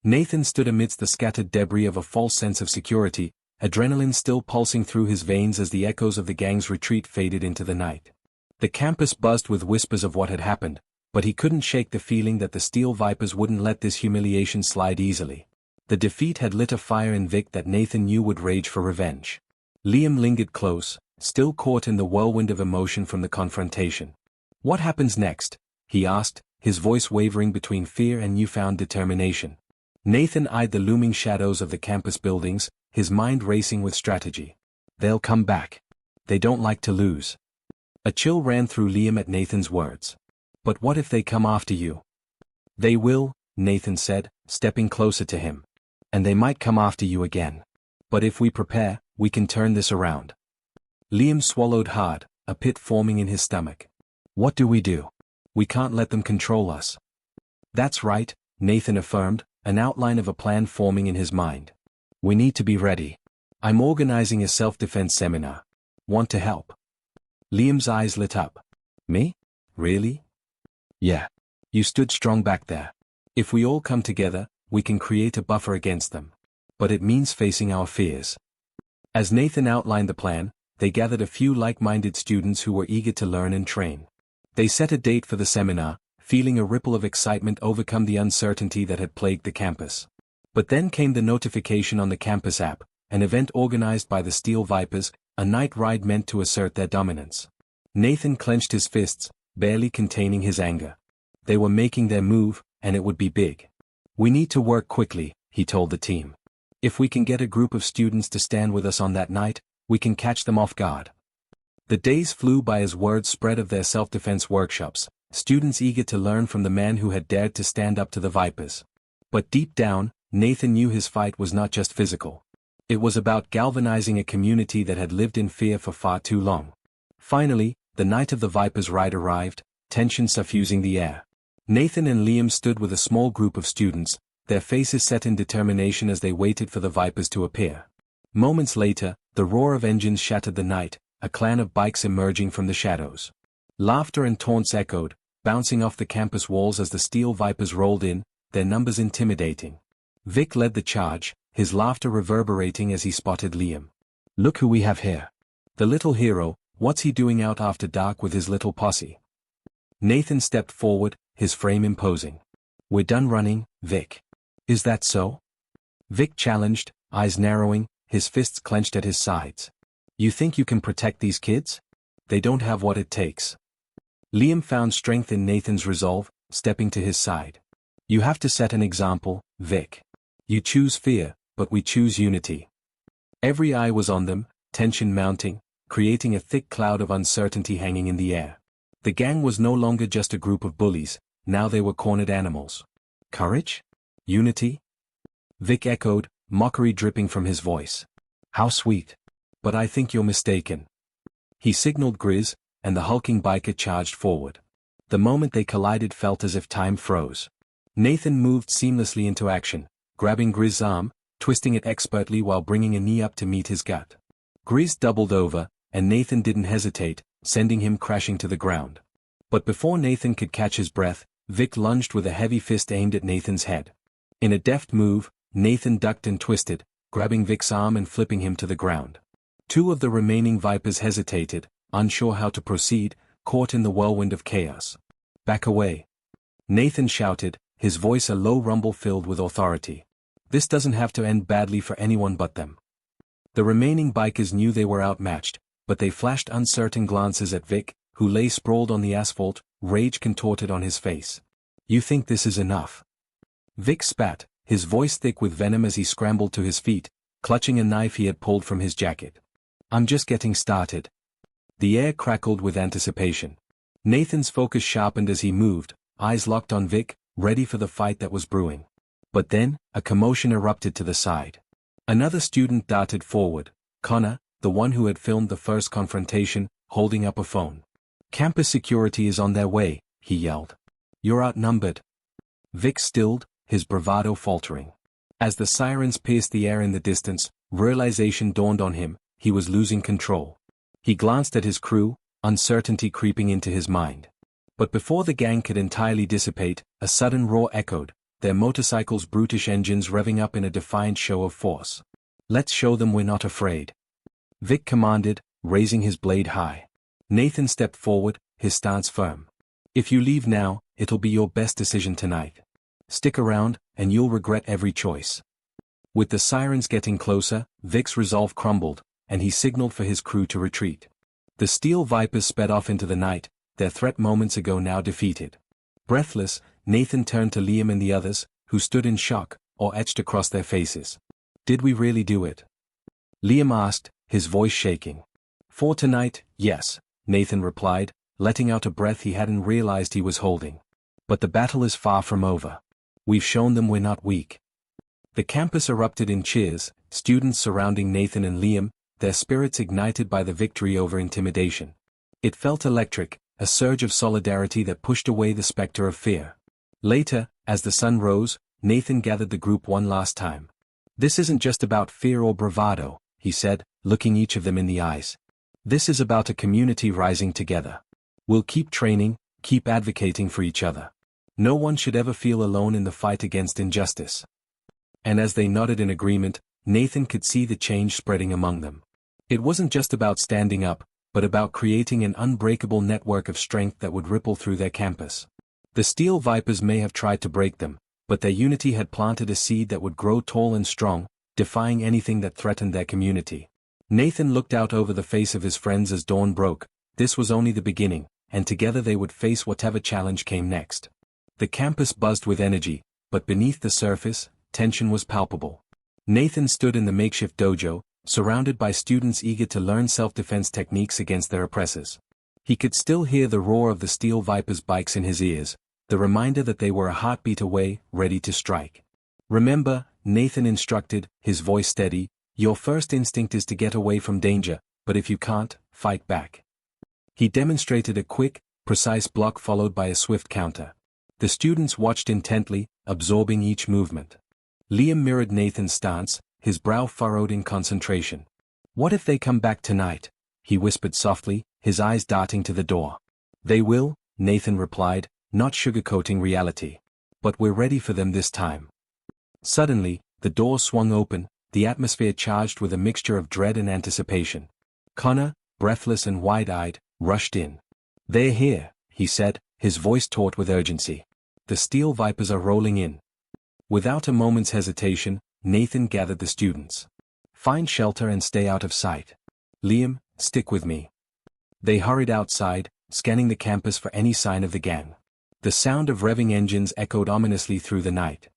Nathan stood amidst the scattered debris of a false sense of security, adrenaline still pulsing through his veins as the echoes of the gang's retreat faded into the night. The campus buzzed with whispers of what had happened, but he couldn't shake the feeling that the Steel Vipers wouldn't let this humiliation slide easily. The defeat had lit a fire in Vic that Nathan knew would rage for revenge. Liam lingered close, still caught in the whirlwind of emotion from the confrontation. "What happens next?" he asked, his voice wavering between fear and newfound determination. Nathan eyed the looming shadows of the campus buildings, his mind racing with strategy. "They'll come back. They don't like to lose." A chill ran through Liam at Nathan's words. "But what if they come after you?" "They will," Nathan said, stepping closer to him. "And they might come after you again. But if we prepare, we can turn this around." Liam swallowed hard, a pit forming in his stomach. "What do? We can't let them control us." "That's right," Nathan affirmed, an outline of a plan forming in his mind. "We need to be ready. I'm organizing a self-defense seminar. Want to help?" Liam's eyes lit up. "Me? Really?" "Yeah. You stood strong back there. If we all come together, we can create a buffer against them. But it means facing our fears." As Nathan outlined the plan, they gathered a few like-minded students who were eager to learn and train. They set a date for the seminar, feeling a ripple of excitement overcome the uncertainty that had plagued the campus. But then came the notification on the campus app, an event organized by the Steel Vipers, a night ride meant to assert their dominance. Nathan clenched his fists, barely containing his anger. They were making their move, and it would be big. "We need to work quickly," he told the team. "If we can get a group of students to stand with us on that night, we can catch them off guard." The days flew by as word spread of their self-defense workshops, students eager to learn from the man who had dared to stand up to the Vipers. But deep down, Nathan knew his fight was not just physical. It was about galvanizing a community that had lived in fear for far too long. Finally, the night of the Vipers ride arrived, tension suffusing the air. Nathan and Liam stood with a small group of students, their faces set in determination as they waited for the Vipers to appear. Moments later, the roar of engines shattered the night, a clan of bikes emerging from the shadows. Laughter and taunts echoed, bouncing off the campus walls as the Steel Vipers rolled in, their numbers intimidating. Vic led the charge, his laughter reverberating as he spotted Liam. "Look who we have here. The little hero, what's he doing out after dark with his little posse?" Nathan stepped forward, his frame imposing. "We're done running, Vic." "Is that so?" Vic challenged, eyes narrowing, his fists clenched at his sides. "You think you can protect these kids? They don't have what it takes." Liam found strength in Nathan's resolve, stepping to his side. "You have to set an example, Vic. You choose fear, but we choose unity." Every eye was on them, tension mounting, creating a thick cloud of uncertainty hanging in the air. The gang was no longer just a group of bullies, now they were cornered animals. "Courage? Unity?" Vic echoed, mockery dripping from his voice. "How sweet. But I think you're mistaken." He signaled Grizz, and the hulking biker charged forward. The moment they collided felt as if time froze. Nathan moved seamlessly into action, grabbing Grizz's arm, twisting it expertly while bringing a knee up to meet his gut. Grizz doubled over, and Nathan didn't hesitate, sending him crashing to the ground. But before Nathan could catch his breath, Vic lunged with a heavy fist aimed at Nathan's head. In a deft move, Nathan ducked and twisted, grabbing Vic's arm and flipping him to the ground. Two of the remaining Vipers hesitated, unsure how to proceed, caught in the whirlwind of chaos. "Back away!" Nathan shouted, his voice a low rumble filled with authority. "This doesn't have to end badly for anyone but them." The remaining bikers knew they were outmatched, but they flashed uncertain glances at Vic, who lay sprawled on the asphalt, rage contorted on his face. "You think this is enough?" Vic spat, his voice thick with venom as he scrambled to his feet, clutching a knife he had pulled from his jacket. "I'm just getting started." The air crackled with anticipation. Nathan's focus sharpened as he moved, eyes locked on Vic, ready for the fight that was brewing. But then, a commotion erupted to the side. Another student darted forward, Connor, the one who had filmed the first confrontation, holding up a phone. "Campus security is on their way," he yelled. "You're outnumbered." Vic stilled, his bravado faltering. As the sirens pierced the air in the distance, realization dawned on him, he was losing control. He glanced at his crew, uncertainty creeping into his mind. But before the gang could entirely dissipate, a sudden roar echoed, their motorcycles' brutish engines revving up in a defiant show of force. "Let's show them we're not afraid," Vic commanded, raising his blade high. Nathan stepped forward, his stance firm. "If you leave now, it'll be your best decision tonight. Stick around, and you'll regret every choice." With the sirens getting closer, Vic's resolve crumbled, and he signaled for his crew to retreat. The Steel Vipers sped off into the night, their threat moments ago now defeated. Breathless, Nathan turned to Liam and the others, who stood in shock, or etched across their faces. "Did we really do it?" Liam asked, his voice shaking. "For tonight, yes," Nathan replied, letting out a breath he hadn't realized he was holding. "But the battle is far from over. We've shown them we're not weak." The campus erupted in cheers, students surrounding Nathan and Liam, their spirits ignited by the victory over intimidation. It felt electric, a surge of solidarity that pushed away the specter of fear. Later, as the sun rose, Nathan gathered the group one last time. "This isn't just about fear or bravado," he said, looking each of them in the eyes. "This is about a community rising together. We'll keep training, keep advocating for each other. No one should ever feel alone in the fight against injustice." And as they nodded in agreement, Nathan could see the change spreading among them. It wasn't just about standing up, but about creating an unbreakable network of strength that would ripple through their campus. The Steel Vipers may have tried to break them, but their unity had planted a seed that would grow tall and strong, defying anything that threatened their community. Nathan looked out over the face of his friends as dawn broke. This was only the beginning, and together they would face whatever challenge came next. The campus buzzed with energy, but beneath the surface, tension was palpable. Nathan stood in the makeshift dojo, surrounded by students eager to learn self-defense techniques against their oppressors. He could still hear the roar of the Steel Vipers' bikes in his ears, the reminder that they were a heartbeat away, ready to strike. "Remember," Nathan instructed, his voice steady, "your first instinct is to get away from danger, but if you can't, fight back." He demonstrated a quick, precise block followed by a swift counter. The students watched intently, absorbing each movement. Liam mirrored Nathan's stance, his brow furrowed in concentration. "What if they come back tonight?" he whispered softly, his eyes darting to the door. "They will," Nathan replied, not sugarcoating reality. "But we're ready for them this time." Suddenly, the door swung open, the atmosphere charged with a mixture of dread and anticipation. Connor, breathless and wide-eyed, rushed in. "They're here," he said, his voice taut with urgency. "The Steel Vipers are rolling in." Without a moment's hesitation, Nathan gathered the students. "Find shelter and stay out of sight. Liam, stick with me." They hurried outside, scanning the campus for any sign of the gang. The sound of revving engines echoed ominously through the night.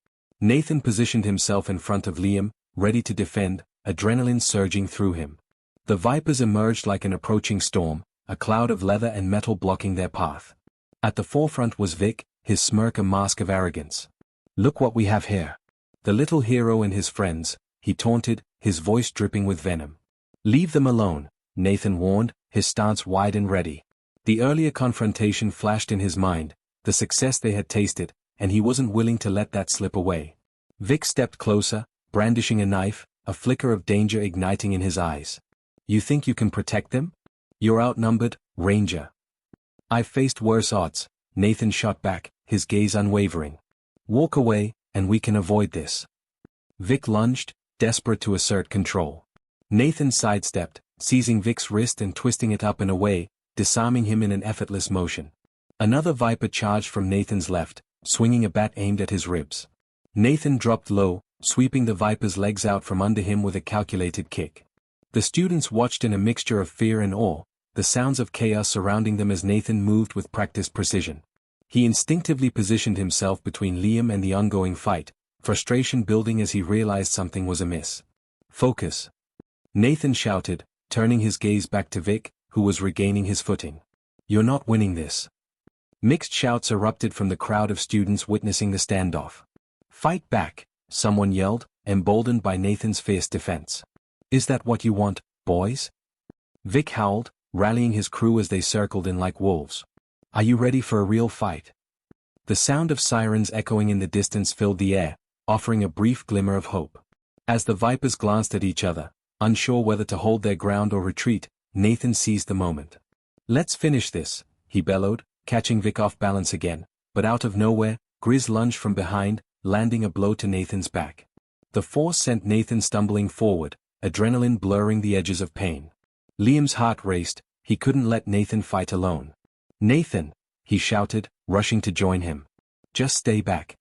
Nathan positioned himself in front of Liam, ready to defend, adrenaline surging through him. The Vipers emerged like an approaching storm, a cloud of leather and metal blocking their path. At the forefront was Vic, his smirk a mask of arrogance. "Look what we have here. The little hero and his friends," he taunted, his voice dripping with venom. "Leave them alone," Nathan warned, his stance wide and ready. The earlier confrontation flashed in his mind, the success they had tasted, and he wasn't willing to let that slip away. Vic stepped closer, brandishing a knife, a flicker of danger igniting in his eyes. "You think you can protect them? You're outnumbered, Ranger." "I've faced worse odds," Nathan shot back, his gaze unwavering. "Walk away, and we can avoid this." Vic lunged, desperate to assert control. Nathan sidestepped, seizing Vic's wrist and twisting it up and away, disarming him in an effortless motion. Another Viper charged from Nathan's left, swinging a bat aimed at his ribs. Nathan dropped low, sweeping the Viper's legs out from under him with a calculated kick. The students watched in a mixture of fear and awe, the sounds of chaos surrounding them as Nathan moved with practiced precision. He instinctively positioned himself between Liam and the ongoing fight, frustration building as he realized something was amiss. "Focus!" Nathan shouted, turning his gaze back to Vic, who was regaining his footing. "You're not winning this." Mixed shouts erupted from the crowd of students witnessing the standoff. "Fight back!" someone yelled, emboldened by Nathan's fierce defense. "Is that what you want, boys?" Vic howled, rallying his crew as they circled in like wolves. "Are you ready for a real fight?" The sound of sirens echoing in the distance filled the air, offering a brief glimmer of hope. As the Vipers glanced at each other, unsure whether to hold their ground or retreat, Nathan seized the moment. "Let's finish this," he bellowed, catching Vic off balance again, but out of nowhere, Grizz lunged from behind, landing a blow to Nathan's back. The force sent Nathan stumbling forward, adrenaline blurring the edges of pain. Liam's heart raced, he couldn't let Nathan fight alone. "Nathan!" he shouted, rushing to join him. "Just stay back."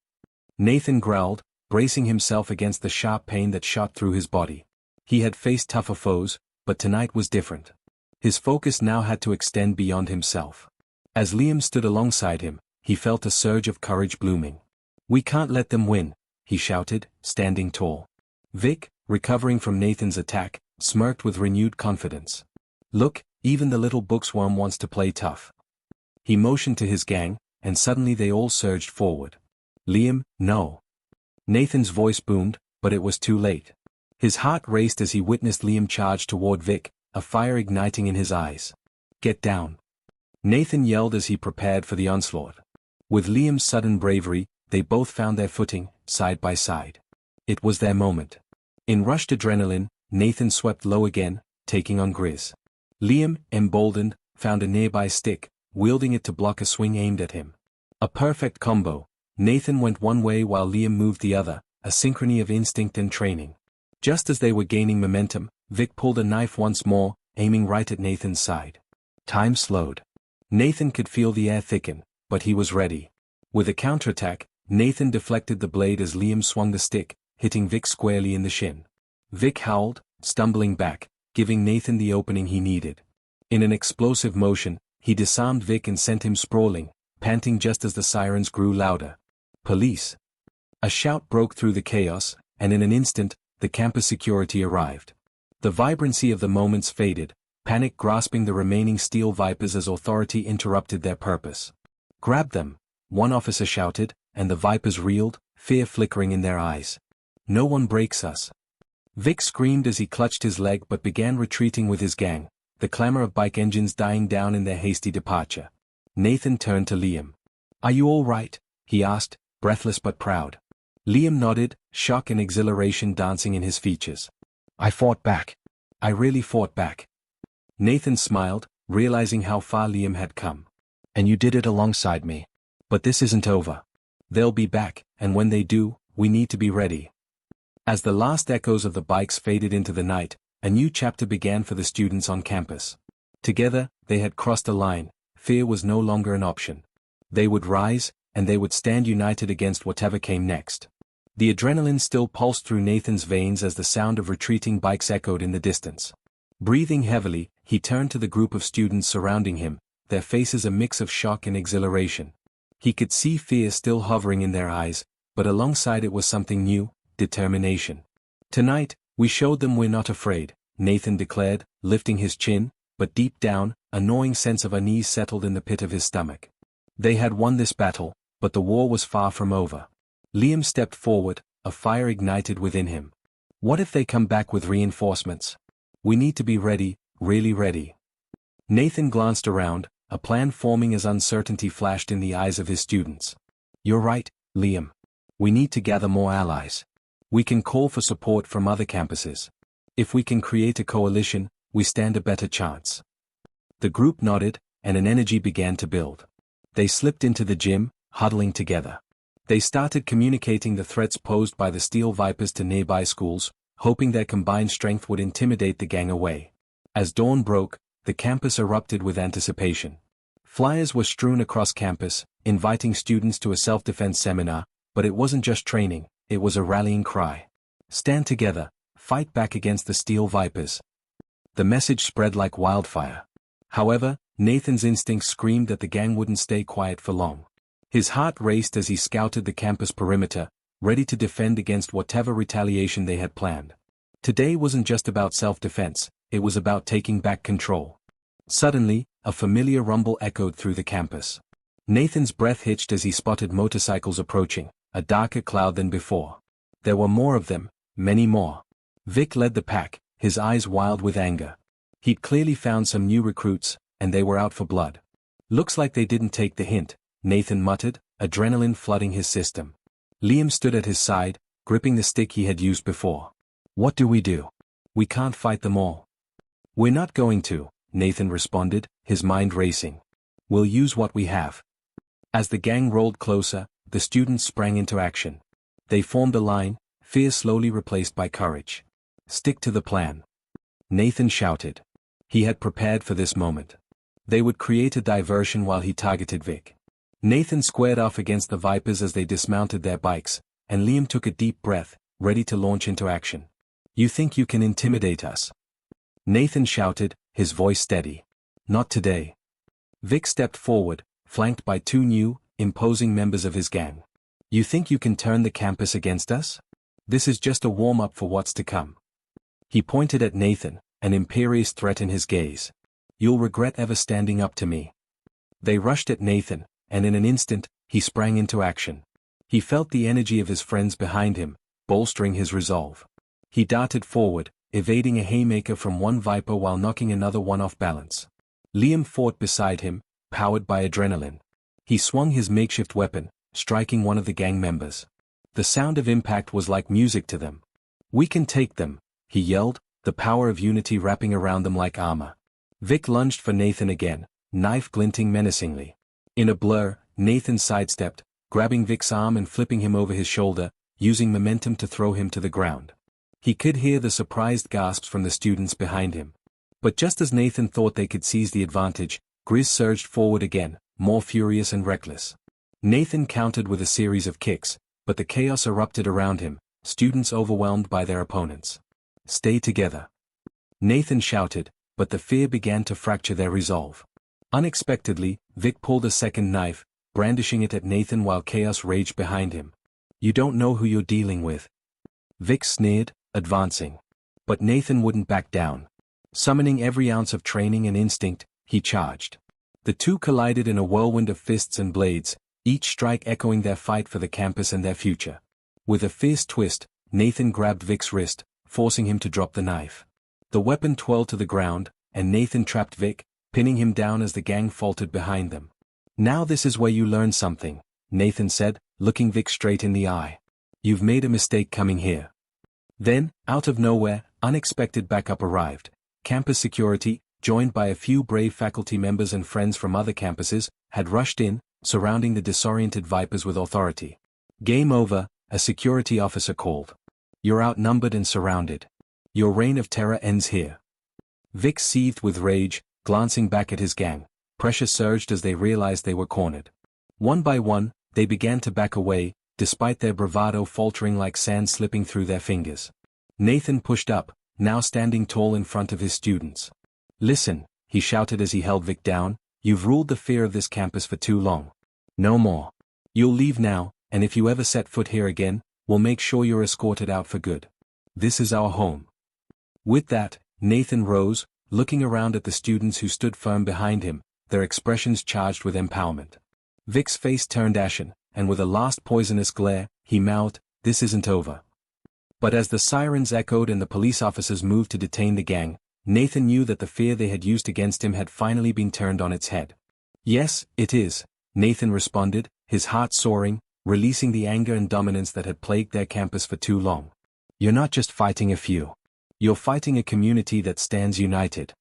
Nathan growled, bracing himself against the sharp pain that shot through his body. He had faced tougher foes, but tonight was different. His focus now had to extend beyond himself. As Liam stood alongside him, he felt a surge of courage blooming. "We can't let them win," he shouted, standing tall. Vic, recovering from Nathan's attack, smirked with renewed confidence. "Look, even the little bookworm wants to play tough." He motioned to his gang, and suddenly they all surged forward. "Liam, no." Nathan's voice boomed, but it was too late. His heart raced as he witnessed Liam charge toward Vic, a fire igniting in his eyes. "Get down!" Nathan yelled as he prepared for the onslaught. With Liam's sudden bravery, they both found their footing, side by side. It was their moment. In rushed adrenaline, Nathan swept low again, taking on Grizz. Liam, emboldened, found a nearby stick, wielding it to block a swing aimed at him. A perfect combo. Nathan went one way while Liam moved the other, a synchrony of instinct and training. Just as they were gaining momentum, Vic pulled a knife once more, aiming right at Nathan's side. Time slowed. Nathan could feel the air thicken, but he was ready. With a counterattack, Nathan deflected the blade as Liam swung the stick, hitting Vic squarely in the shin. Vic howled, stumbling back, giving Nathan the opening he needed. In an explosive motion, he disarmed Vic and sent him sprawling, panting just as the sirens grew louder. "Police!" A shout broke through the chaos, and in an instant, the campus security arrived. The vibrancy of the moments faded, panic grasping the remaining Steel Vipers as authority interrupted their purpose. "Grab them!" one officer shouted, and the Vipers reeled, fear flickering in their eyes. "No one breaks us." Vic screamed as he clutched his leg but began retreating with his gang, the clamor of bike engines dying down in their hasty departure. Nathan turned to Liam. "Are you all right?" he asked, breathless but proud. Liam nodded, shock and exhilaration dancing in his features. "I fought back. I really fought back." Nathan smiled, realizing how far Liam had come. "And you did it alongside me. But this isn't over. They'll be back, and when they do, we need to be ready." As the last echoes of the bikes faded into the night, a new chapter began for the students on campus. Together, they had crossed a line. Fear was no longer an option. They would rise, and they would stand united against whatever came next. The adrenaline still pulsed through Nathan's veins as the sound of retreating bikes echoed in the distance. Breathing heavily, he turned to the group of students surrounding him, their faces a mix of shock and exhilaration. He could see fear still hovering in their eyes, but alongside it was something new, determination. "Tonight, we showed them we're not afraid," Nathan declared, lifting his chin, but deep down, a gnawing sense of unease settled in the pit of his stomach. They had won this battle, but the war was far from over. Liam stepped forward, a fire ignited within him. "What if they come back with reinforcements? We need to be ready, really ready." Nathan glanced around, a plan forming as uncertainty flashed in the eyes of his students. "You're right, Liam. We need to gather more allies. We can call for support from other campuses. If we can create a coalition, we stand a better chance." The group nodded, and an energy began to build. They slipped into the gym, huddling together. They started communicating the threats posed by the Steel Vipers to nearby schools, hoping their combined strength would intimidate the gang away. As dawn broke, the campus erupted with anticipation. Flyers were strewn across campus, inviting students to a self-defense seminar, but it wasn't just training, it was a rallying cry. "Stand together, fight back against the Steel Vipers." The message spread like wildfire. However, Nathan's instincts screamed that the gang wouldn't stay quiet for long. His heart raced as he scouted the campus perimeter, ready to defend against whatever retaliation they had planned. Today wasn't just about self-defense, it was about taking back control. Suddenly, a familiar rumble echoed through the campus. Nathan's breath hitched as he spotted motorcycles approaching, a darker cloud than before. There were more of them, many more. Vic led the pack, his eyes wild with anger. He'd clearly found some new recruits, and they were out for blood. "Looks like they didn't take the hint," Nathan muttered, adrenaline flooding his system. Liam stood at his side, gripping the stick he had used before. "What do? We can't fight them all." "We're not going to," Nathan responded, his mind racing. "We'll use what we have." As the gang rolled closer, the students sprang into action. They formed a line, fear slowly replaced by courage. "Stick to the plan," Nathan shouted. He had prepared for this moment. They would create a diversion while he targeted Vic. Nathan squared off against the Vipers as they dismounted their bikes, and Liam took a deep breath, ready to launch into action. "You think you can intimidate us?" Nathan shouted, his voice steady. "Not today." Vic stepped forward, flanked by two new, imposing members of his gang. "You think you can turn the campus against us? This is just a warm-up for what's to come." He pointed at Nathan, an imperious threat in his gaze. "You'll regret ever standing up to me." They rushed at Nathan, and in an instant, he sprang into action. He felt the energy of his friends behind him, bolstering his resolve. He darted forward, evading a haymaker from one Viper while knocking another one off balance. Liam fought beside him, powered by adrenaline. He swung his makeshift weapon, striking one of the gang members. The sound of impact was like music to them. "We can take them," he yelled, the power of unity wrapping around them like armor. Vic lunged for Nathan again, knife glinting menacingly. In a blur, Nathan sidestepped, grabbing Vic's arm and flipping him over his shoulder, using momentum to throw him to the ground. He could hear the surprised gasps from the students behind him. But just as Nathan thought they could seize the advantage, Grizz surged forward again, more furious and reckless. Nathan countered with a series of kicks, but the chaos erupted around him, students overwhelmed by their opponents. "Stay together," Nathan shouted, but the fear began to fracture their resolve. Unexpectedly, Vic pulled a second knife, brandishing it at Nathan while chaos raged behind him. "You don't know who you're dealing with," Vic sneered, advancing. But Nathan wouldn't back down. Summoning every ounce of training and instinct, he charged. The two collided in a whirlwind of fists and blades, each strike echoing their fight for the campus and their future. With a fierce twist, Nathan grabbed Vic's wrist, forcing him to drop the knife. The weapon twirled to the ground, and Nathan trapped Vic, pinning him down as the gang faltered behind them. "Now this is where you learn something," Nathan said, looking Vic straight in the eye. "You've made a mistake coming here." Then, out of nowhere, unexpected backup arrived. Campus security, joined by a few brave faculty members and friends from other campuses, had rushed in, surrounding the disoriented Vipers with authority. "Game over," a security officer called. "You're outnumbered and surrounded. Your reign of terror ends here." Vic seethed with rage, glancing back at his gang. Pressure surged as they realized they were cornered. One by one, they began to back away, despite their bravado faltering like sand slipping through their fingers. Nathan pushed up, now standing tall in front of his students. "Listen," he shouted as he held Vic down, "you've ruled the fear of this campus for too long. No more. You'll leave now, and if you ever set foot here again, we'll make sure you're escorted out for good. This is our home." With that, Nathan rose, looking around at the students who stood firm behind him, their expressions charged with empowerment. Vic's face turned ashen, and with a last poisonous glare, he mouthed, "This isn't over." But as the sirens echoed and the police officers moved to detain the gang, Nathan knew that the fear they had used against him had finally been turned on its head. "Yes, it is," Nathan responded, his heart soaring, releasing the anger and dominance that had plagued their campus for too long. "You're not just fighting a few. You're fighting a community that stands united."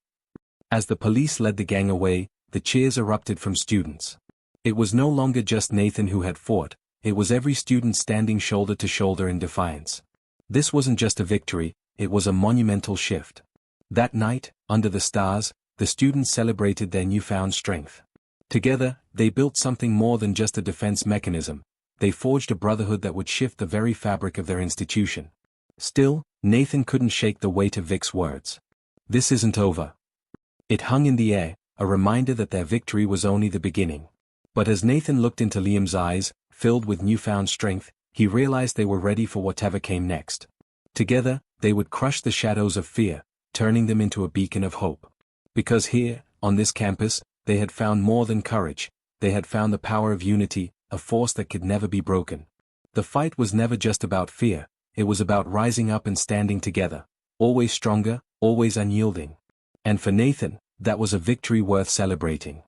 As the police led the gang away, the cheers erupted from students. It was no longer just Nathan who had fought, it was every student standing shoulder to shoulder in defiance. This wasn't just a victory, it was a monumental shift. That night, under the stars, the students celebrated their newfound strength. Together, they built something more than just a defense mechanism. They forged a brotherhood that would shift the very fabric of their institution. Still, Nathan couldn't shake the weight of Vic's words. "This isn't over." It hung in the air, a reminder that their victory was only the beginning. But as Nathan looked into Liam's eyes, filled with newfound strength, he realized they were ready for whatever came next. Together, they would crush the shadows of fear, turning them into a beacon of hope. Because here, on this campus, they had found more than courage, they had found the power of unity, a force that could never be broken. The fight was never just about fear, it was about rising up and standing together, always stronger, always unyielding. And for Nathan, that was a victory worth celebrating.